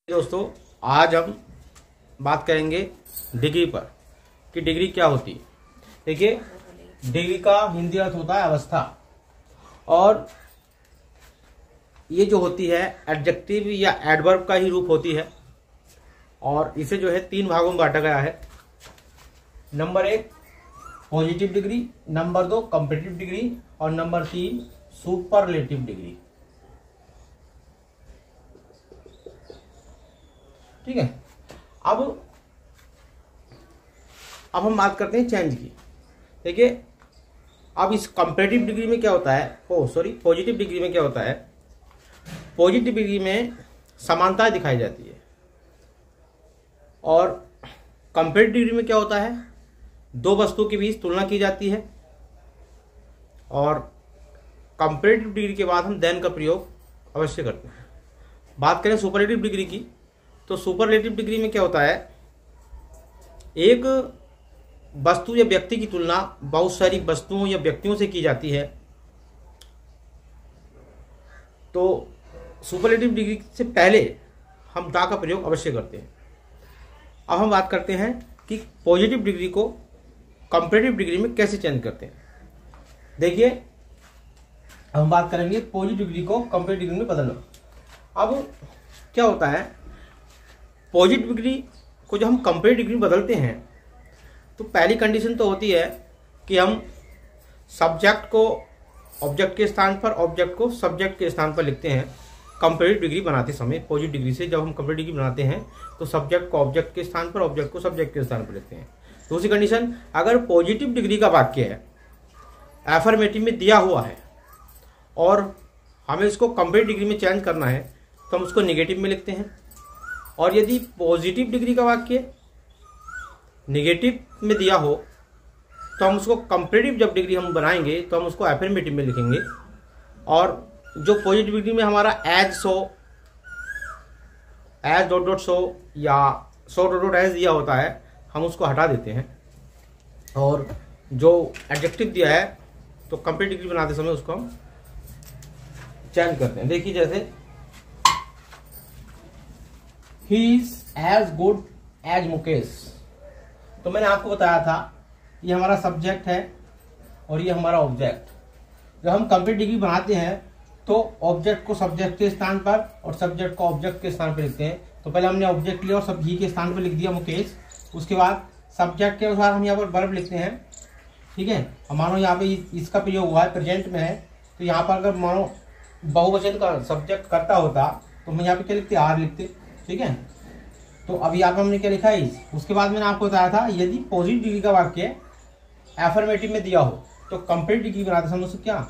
दोस्तों, आज हम बात करेंगे डिग्री पर कि डिग्री क्या होती है। देखिए, डिग्री का हिंदी अर्थ होता है अवस्था, और ये जो होती है एडजेक्टिव या एडवर्ब का ही रूप होती है, और इसे जो है 3 भागों में बांटा गया है। Number 1 positive degree, number 2 competitive degree, और नंबर 3 सुपरलेटिव डिग्री। ठीक है। अब हम बात करते हैं चेंज की। देखिए, अब इस कंपेटिटिव डिग्री में क्या होता है, पॉजिटिव डिग्री में क्या होता है। पॉजिटिव डिग्री में समानता दिखाई जाती है, और कंपेटिटिव डिग्री में क्या होता है, 2 वस्तुओं के बीच तुलना की जाती है। और कंपेटिटिव डिग्री के बाद हम देन का प्रयोग अवश्य करते हैं। बात करें सुपरलेटिव डिग्री की, तो सुपरलेटिव डिग्री में क्या होता है, एक वस्तु या व्यक्ति की तुलना बहुत सारी वस्तुओं या व्यक्तियों से की जाती है। तो सुपरलेटिव डिग्री से पहले हम दा का प्रयोग अवश्य करते हैं। अब हम बात करते हैं कि पॉजिटिव डिग्री को कंपेटिटिव डिग्री में कैसे चेंज करते हैं। देखिए, हम बात करेंगे पॉजिटिव डिग्री को कंपेटिटिव डिग्री में बदलना। अब क्या होता है, पॉजिटिव डिग्री को जब हम कंपेटिटिव डिग्री में बदलते हैं, तो पहली कंडीशन तो होती है कि हम सब्जेक्ट को ऑब्जेक्ट के स्थान पर, ऑब्जेक्ट को सब्जेक्ट के स्थान पर लिखते हैं। कंपेटिटिव डिग्री बनाते समय पॉजिटिव डिग्री से जब हम कंपेटिटिव डिग्री बनाते हैं, तो सब्जेक्ट को ऑब्जेक्ट के स्थान पर, ऑब्जेक्ट को सब्जेक्ट के स्थान पर लिखते हैं। दूसरी कंडीशन, अगर पॉजिटिव डिग्री का वाक्य है, एफर्मेटिव में दिया हुआ है, और हमें इसको कंपेटिटिव डिग्री में चेंज करना है, तो हम उसको निगेटिव में लिखते हैं। और यदि पॉजिटिव डिग्री का वाक्य नेगेटिव में दिया हो, तो हम उसको कंपेटिटिव जब डिग्री हम बनाएंगे, तो हम उसको एफर्मेटिव में लिखेंगे। और जो पॉजिटिव डिग्री में हमारा एज सो, एज डॉट डॉट सो या सो डॉट डॉट एज दिया होता है, हम उसको हटा देते हैं। और जो एडजेक्टिव दिया है, तो कंपेटिटिव डिग्री बनाते समय उसको हम चेंज करते हैं। देखिए, जैसे ही is as good as Mukesh, तो मैंने आपको बताया था ये हमारा सब्जेक्ट है और ये हमारा ऑब्जेक्ट। जब हम कंपेटिटिव डिग्री बनाते हैं, तो ऑब्जेक्ट को सब्जेक्ट के स्थान पर और सब्जेक्ट को ऑब्जेक्ट के स्थान पर लिखते हैं। तो पहले हमने ऑब्जेक्ट लिया और सब ही के स्थान पर लिख दिया मुकेश। उसके बाद सब्जेक्ट के अनुसार हम यहाँ पर वर्ब लिखते हैं। ठीक है। मानो यहाँ पे इसका प्रयोग हुआ है, प्रेजेंट में है, तो यहाँ पर अगर मानो बहुवचन का सब्जेक्ट करता होता, तो हम यहाँ पे क्या लिखते, आर लिखते। ठीक है। तो अभी यहाँ पे हमने क्या लिखा है, उसके बाद मैंने आपको बताया था, यदि पॉजिटिव डिग्री का वाक्य एफर्मेटिव में दिया हो, तो कंपेटिटिव डिग्री बनाते समय उसको क्या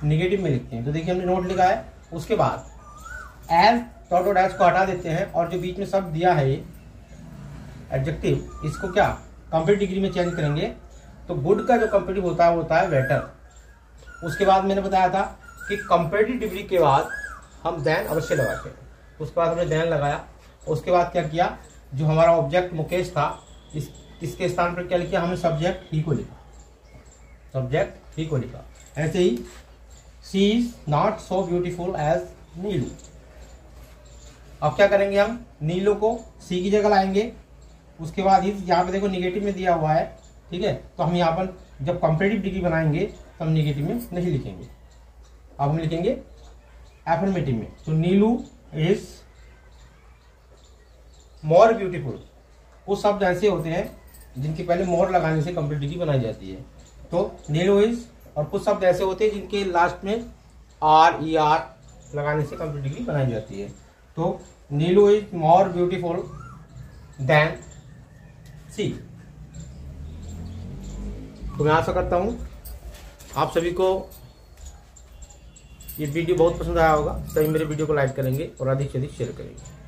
निगेटिव में लिखते हैं। तो देखिए, हमने नोट लिखा है। उसके बाद एज डॉट डॉट एज को हटा देते हैं, और जो बीच में शब्द दिया है एडजेक्टिव, इसको क्या कंपेटिटिव डिग्री में चेंज करेंगे। तो गुड का जो कंपेटिटिव होता है वो होता है बेटर। उसके बाद मैंने बताया था कि कंपेटिटिव डिग्री के बाद हम देन अवश्य लगाते हैं। उसके बाद हमने देन लगाया। उसके बाद क्या किया, जो हमारा ऑब्जेक्ट मुकेश था, इसके स्थान पर क्या लिखा, हमने सब्जेक्ट ही को लिखा, सब्जेक्ट ही को लिखा। ऐसे ही she is not so beautiful as Neelu. अब क्या करेंगे, हम नीलू को सी की जगह लाएंगे। उसके बाद यहाँ पे देखो निगेटिव में दिया हुआ है। ठीक है। तो हम यहाँ पर जब कंपेटिटिव डिग्री बनाएंगे, तो हम निगेटिव में नहीं लिखेंगे, अब हम लिखेंगे एफर्मेटिव में। तो नीलू इज मोर ब्यूटीफुल। कुछ शब्द ऐसे होते हैं जिनके पहले मोर लगाने से कंपेटिटिव डिग्री बनाई जाती है। तो नीलू इज, और कुछ शब्द ऐसे होते हैं जिनके लास्ट में आर ई आर लगाने से कंपेटिटिव डिग्री बनाई जाती है। तो नीलू इज मोर ब्यूटीफुल देन सी। तो मैं आशा करता हूँ आप सभी को ये वीडियो बहुत पसंद आया होगा। सभी मेरे वीडियो को लाइक करेंगे और अधिक से अधिक शेयर करेंगे।